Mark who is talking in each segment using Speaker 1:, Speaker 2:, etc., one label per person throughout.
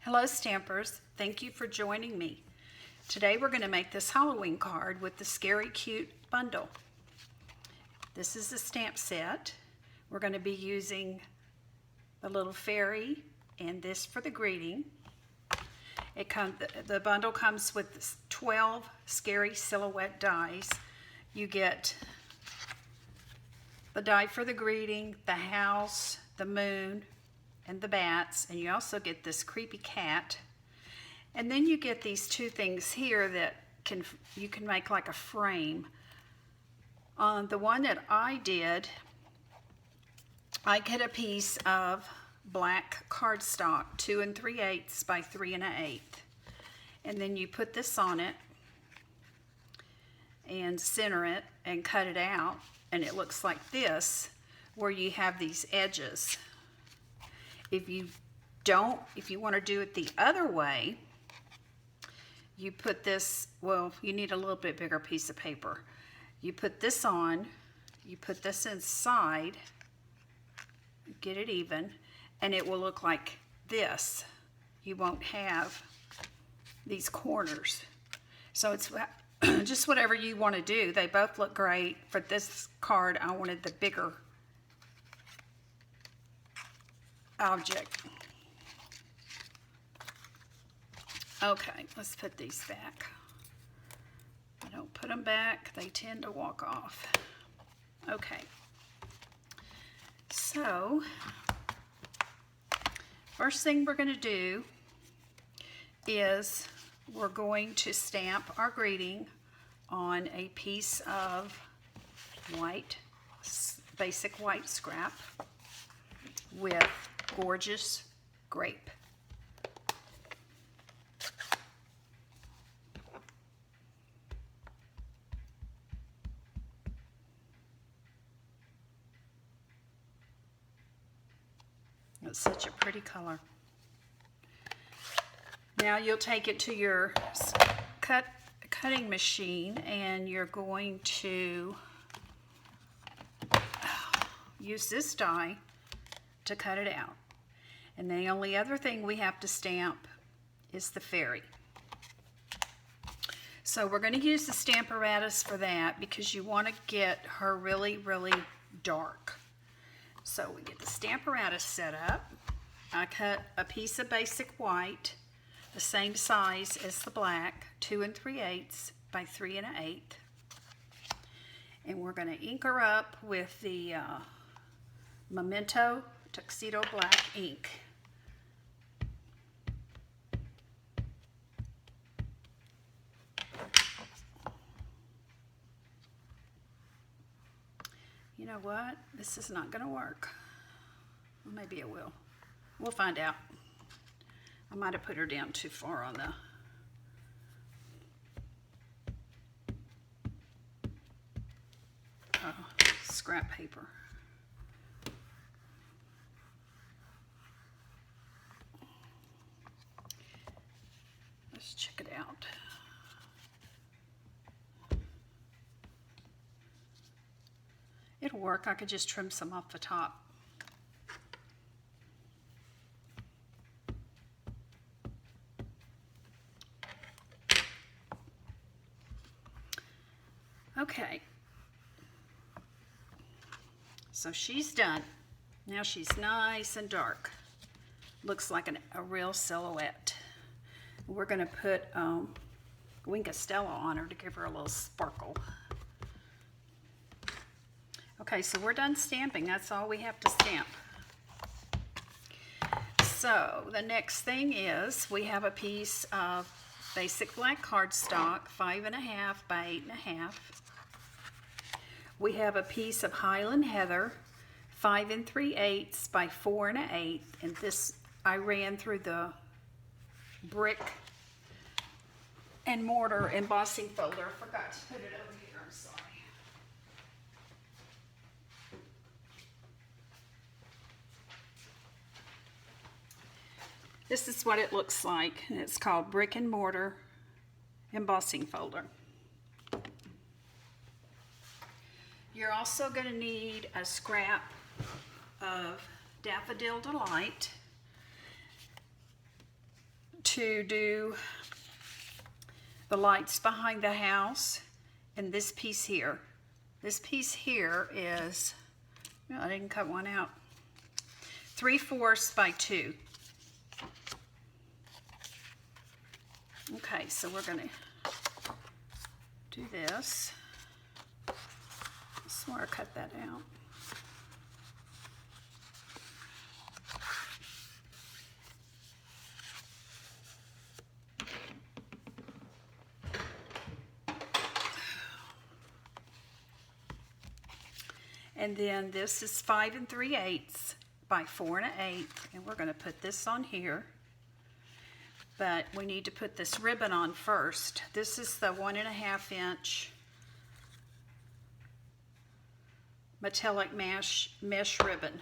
Speaker 1: Hello Stampers, thank you for joining me. Today we're going to make this Halloween card with the Scary Cute bundle. This is the stamp set. We're going to be using the little fairy and this for the greeting. The bundle comes with 12 scary silhouette dies. You get the die for the greeting, the house, the moon, and the bats, and you also get this creepy cat. And then you get these two things here that you can make like a frame. On the one that I did, I get a piece of black cardstock, 2 3/8 by 3 1/8. And then you put this on it and center it and cut it out, and it looks like this, where you have these edges. If you want to do it the other way, you put this, well, you need a little bit bigger piece of paper. You put this on, you put this inside, get it even, and it will look like this. You won't have these corners. So it's just whatever you want to do. They both look great. For this card, I wanted the bigger object. Okay, let's put these back. I don't put them back, they tend to walk off. Okay, so first thing we're going to do is we're going to stamp our greeting on a piece of white, basic white scrap with gorgeous grape. It's such a pretty color. Now you'll take it to your cutting machine and you're going to use this die to cut it out. And the only other thing we have to stamp is the fairy. So we're going to use the Stamparatus for that because you want to get her really, really dark. So we get the Stamparatus set up. I cut a piece of basic white, the same size as the black, 2 3/8 by 3 1/8. And we're going to ink her up with the Memento Tuxedo Black ink. You know what? This is not going to work. Well, maybe it will. We'll find out. I might have put her down too far on the... scrap paper. Let's check it out. It'll work. I could just trim some off the top. Okay. So she's done. Now she's nice and dark. Looks like a real silhouette. We're going to put Wink of Stella on her to give her a little sparkle. Okay, so we're done stamping. That's all we have to stamp. So the next thing is we have a piece of basic black cardstock, 5 1/2 by 8 1/2. We have a piece of Highland Heather, 5 3/8 by 4 1/8, and this I ran through the brick and mortar embossing folder. I forgot to put it over here, I'm sorry. This is what it looks like, and it's called Brick and Mortar Embossing Folder. You're also going to need a scrap of Daffodil Delight. to do the lights behind the house, and this piece here. This piece here is, no, I didn't cut one out, 3/4 by 2. Okay, so we're gonna do this. I swear I cut that out. And then this is 5 3/8 by 4 1/8, and we're going to put this on here. But we need to put this ribbon on first. This is the 1.5 inch metallic mesh ribbon,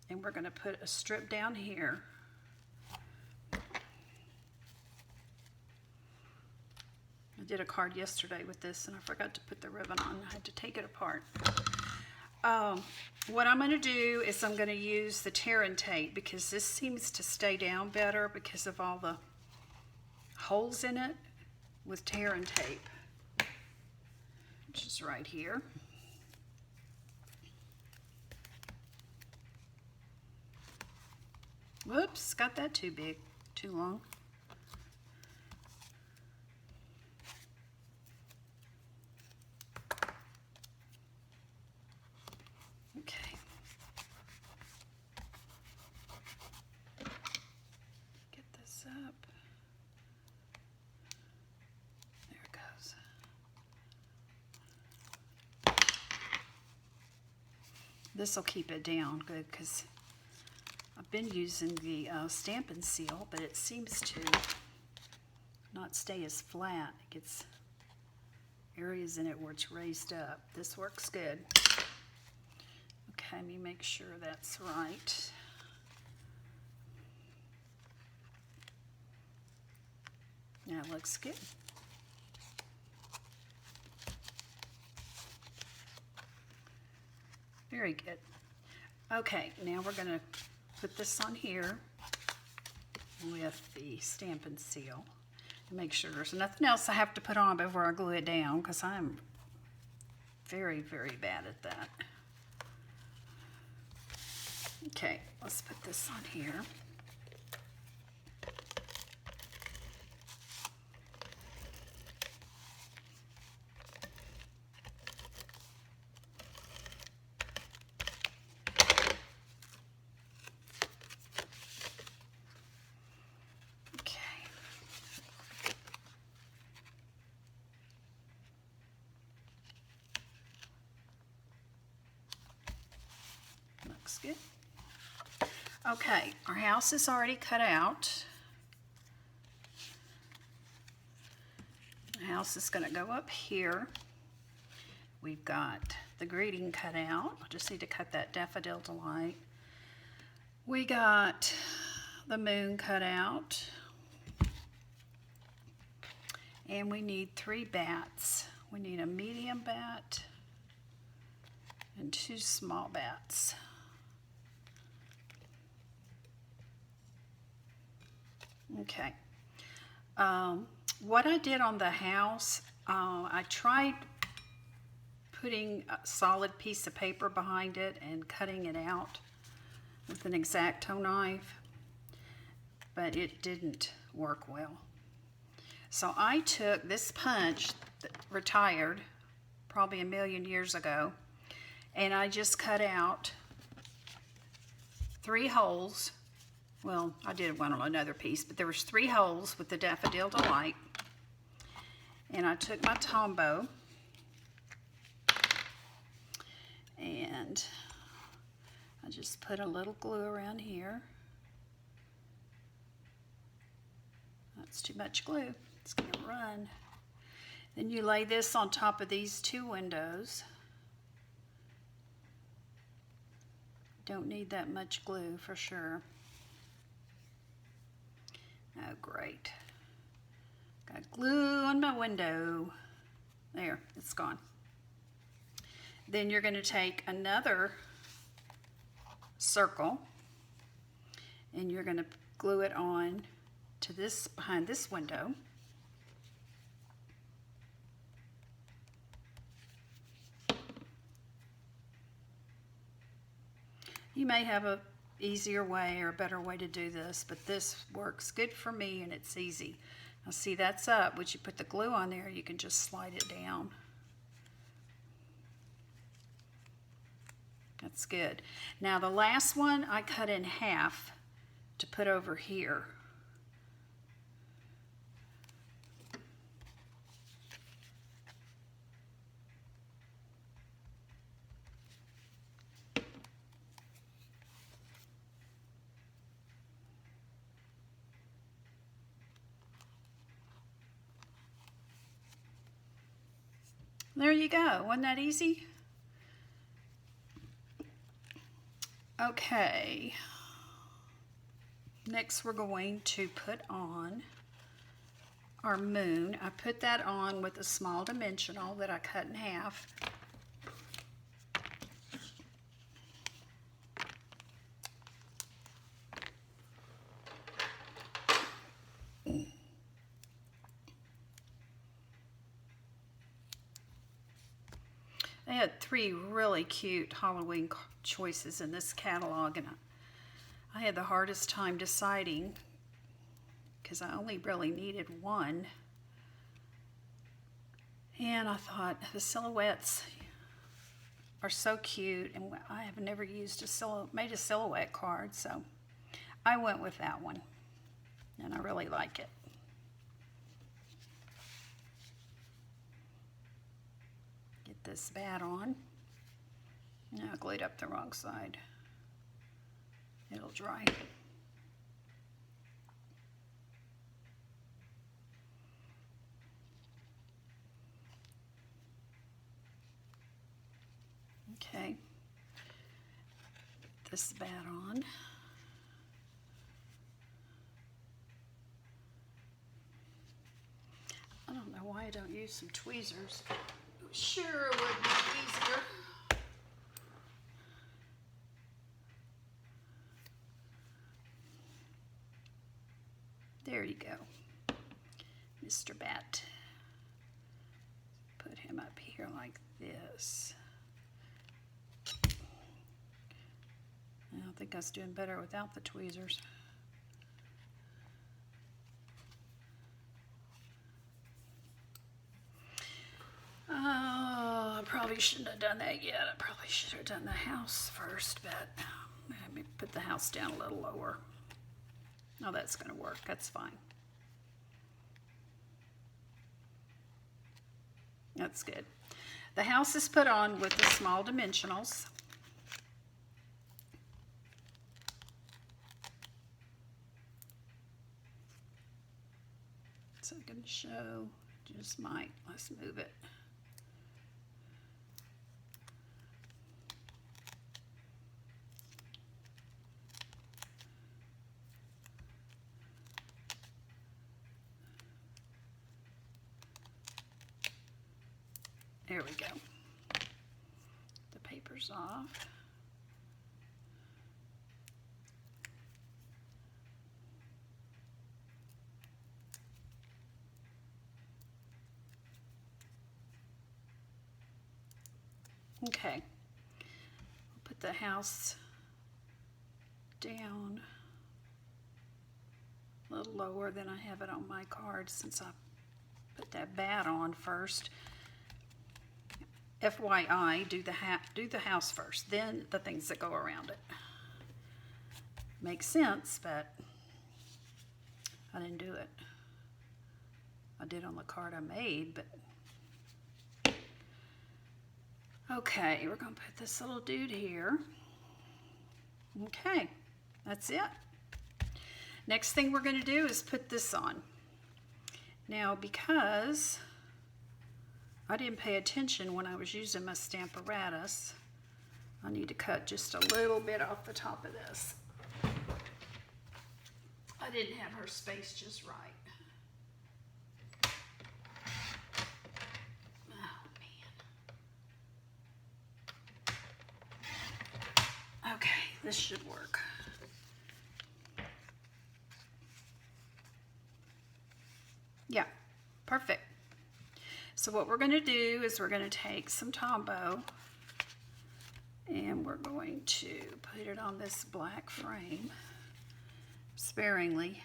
Speaker 1: and we're going to put a strip down here. I did a card yesterday with this, and I forgot to put the ribbon on. I had to take it apart. What I'm going to do is I'm going to use the tear and tape, because this seems to stay down better because of all the holes in it with tear and tape, which is right here. Whoops, got that too big, too long. Okay. Get this up. There it goes. This will keep it down good, because I've been using the Stampin' seal, but it seems to not stay as flat. It gets areas in it where it's raised up. This works good. Okay, let me make sure that's right. Now it looks good. Very good. Okay, now we're going to put this on here with the Stampin' seal and make sure there's nothing else I have to put on before I glue it down, because I'm very, very bad at that. Okay, let's put this on here. Looks good. Okay, our house is already cut out. The house is going to go up here. We've got the greeting cut out. I just need to cut that daffodil delight. We got the moon cut out. And we need 3 bats. We need a medium bat and 2 small bats. Okay. What I did on the house, I tried putting a solid piece of paper behind it and cutting it out with an X-Acto knife, but it didn't work well. So I took this punch that retired probably a million years ago, and I just cut out 3 holes. Well, I did one on another piece, but there was 3 holes with the Daffodil Delight. And I took my Tombow and I just put a little glue around here. That's too much glue. It's going to run. Then you lay this on top of these 2 windows. Don't need that much glue for sure. Oh, great. Got glue on my window. There, it's gone. Then you're going to take another circle and you're going to glue it on to this, behind this window. You may have a easier way or a better way to do this, but this works good for me and it's easy. Now see, that's up. Once you put the glue on there, you can just slide it down. That's good. Now the last one I cut in half to put over here. There you go. Wasn't that easy? Okay. Next we're going to put on our moon. I put that on with a small dimensional that I cut in half. They had 3 really cute Halloween choices in this catalog, and I had the hardest time deciding because I only really needed one. And I thought the silhouettes are so cute, and I have never used made a silhouette card, so I went with that one, and I really like it. This bat on. Now I glued up the wrong side. It'll dry. Okay. Put this bat on. I don't know why I don't use some tweezers. Sure, it would be easier. There you go, Mr. Bat. Put him up here like this. I don't think I was doing better without the tweezers. Oh, I probably shouldn't have done that yet. I probably should have done the house first, but let me put the house down a little lower. Oh, that's going to work. That's fine. That's good. The house is put on with the small dimensionals. So I'm going to show, just might, let's move it. There we go. The paper's off. Okay. Put the house down a little lower than I have it on my card since I put that bat on first. FYI, do the house first, then the things that go around it. Makes sense, but I didn't do it. I did on the card I made, but okay, we're gonna put this little dude here. Okay, that's it. Next thing we're gonna do is put this on. Now, because I didn't pay attention when I was using my Stamparatus, I need to cut just a little bit off the top of this. I didn't have her space just right. Oh, man. Okay, this should work. Perfect. So what we're going to do is we're going to take some Tombow and we're going to put it on this black frame sparingly.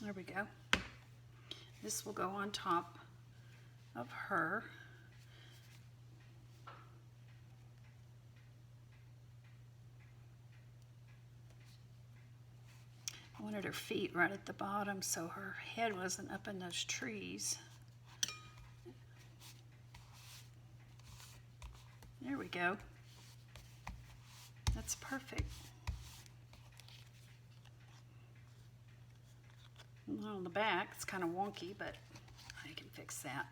Speaker 1: There we go. This will go on top of her. I wanted her feet right at the bottom so her head wasn't up in those trees. There we go. That's perfect. Well, on the back, it's kind of wonky, but I can fix that.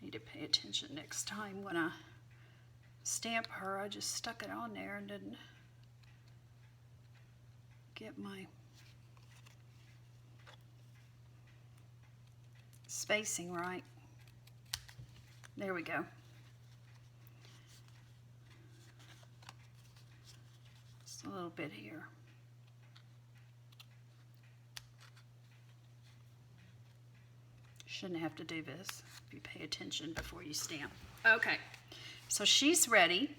Speaker 1: I need to pay attention next time when I stamp her. I just stuck it on there and didn't get my spacing right. There we go. Just a little bit here. Shouldn't have to do this if you pay attention before you stamp. Okay, so she's ready.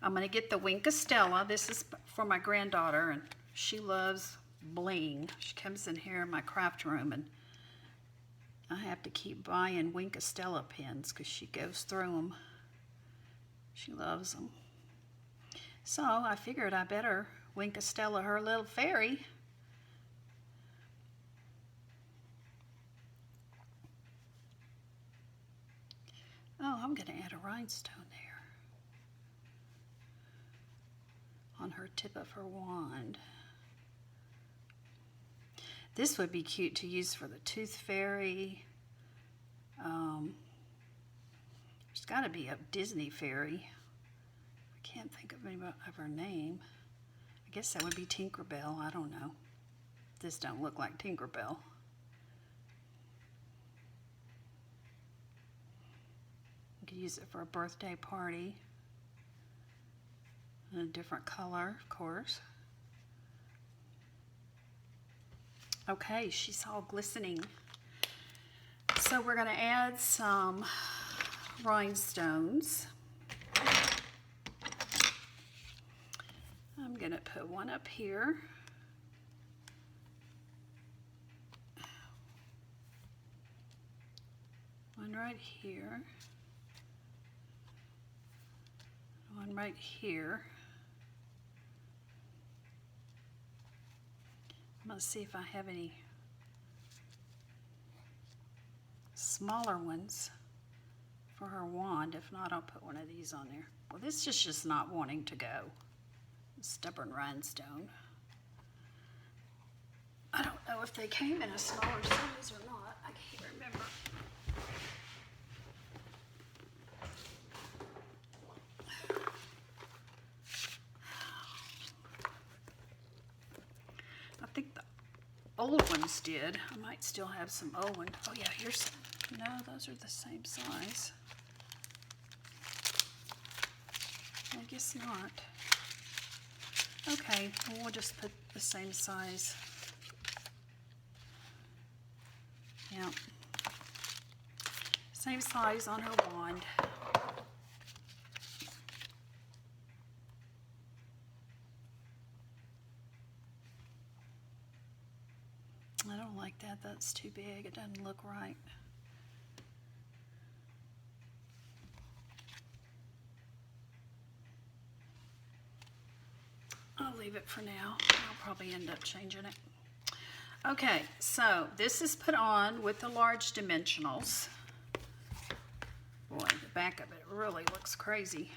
Speaker 1: I'm going to get the Wink of Stella. This is for my granddaughter, and she loves bling. She comes in here in my craft room, and I have to keep buying Wink of Stella pins because she goes through them. She loves them. So I figured I better Wink of Stella her little fairy. Oh, I'm going to add a rhinestone there on her tip of her wand. This would be cute to use for the Tooth Fairy. There's got to be a Disney fairy. I can't think of any of her name. I guess that would be Tinkerbell. I don't know. This don't look like Tinkerbell. You could use it for a birthday party. In a different color, of course. Okay, she's all glistening. So we're going to add some rhinestones. I'm going to put one up here. One right here. One right here. I'm going to see if I have any smaller ones for her wand. If not, I'll put one of these on there. Well, this is just not wanting to go. Stubborn rhinestone. I don't know if they came in a smaller size or not. I can't remember. I think the old ones did. I might still have some old ones. Oh yeah, here's some. No, those are the same size. I guess not. Okay, well, we'll just put the same size. Yeah. Same size on her wand. I don't like that. That's too big. It doesn't look right. I'll leave it for now. I'll probably end up changing it. Okay, so this is put on with the large dimensionals. Boy, the back of it really looks crazy.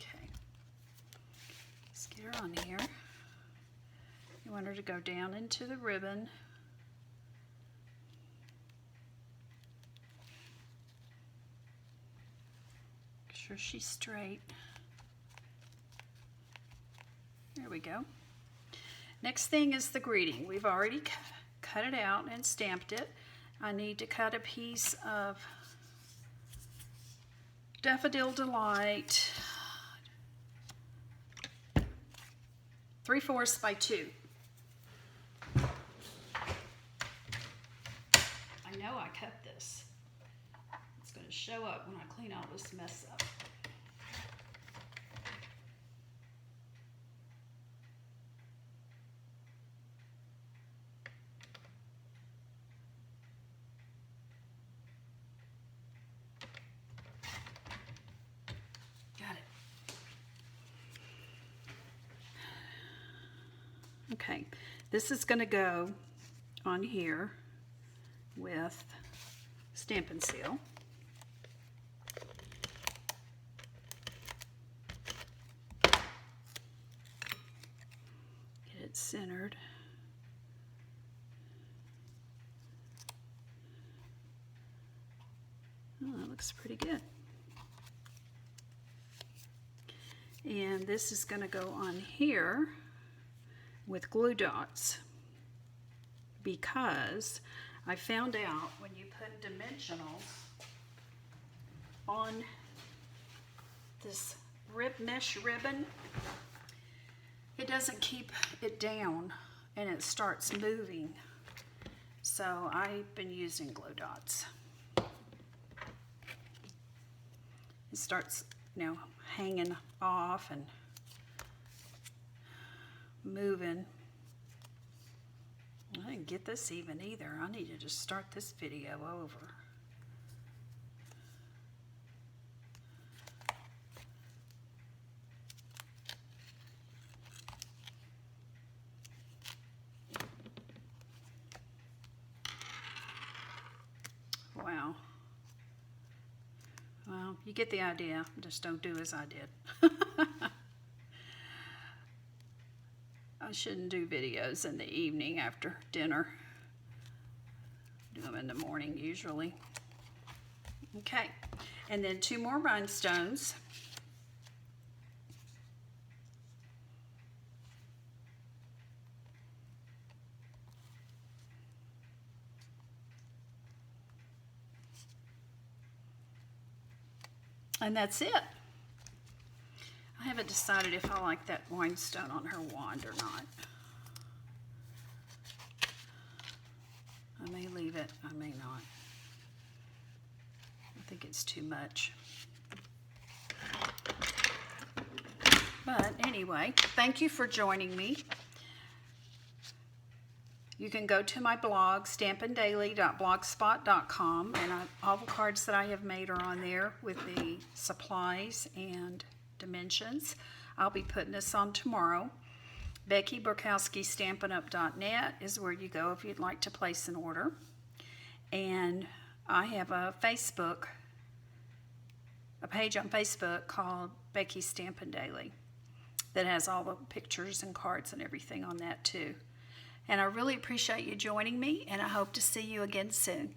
Speaker 1: Okay, let's get her on here. You want her to go down into the ribbon. Make sure she's straight. There we go. Next thing is the greeting. We've already cut it out and stamped it. I need to cut a piece of Daffodil Delight 3/4 by 2. I know I cut this. It's going to show up when I clean all this mess up. Got it. Okay, this is going to go on here with Stampin' Seal. Get it centered. Oh, that looks pretty good. And this is going to go on here with glue dots, because I found out when you put dimensionals on this mesh ribbon, it doesn't keep it down and it starts moving. So I've been using glue dots. It starts, hanging off and moving. I didn't get this even either. I need to just start this video over. Wow. Well, you get the idea. Just don't do as I did. I shouldn't do videos in the evening after dinner. Do them in the morning usually. Okay, and then 2 more rhinestones. And that's it. I haven't decided if I like that rhinestone on her wand or not. I may leave it, I may not. I think it's too much. But anyway, thank you for joining me. You can go to my blog, stampindaily.blogspot.com, and all the cards that I have made are on there with the supplies and dimensions. I'll be putting this on tomorrow. Becky Burkowski StampinUp.net is where you go if you'd like to place an order. And I have a page on Facebook called Becky Stampin' Daily that has all the pictures and cards and everything on that too. And I really appreciate you joining me, and I hope to see you again soon.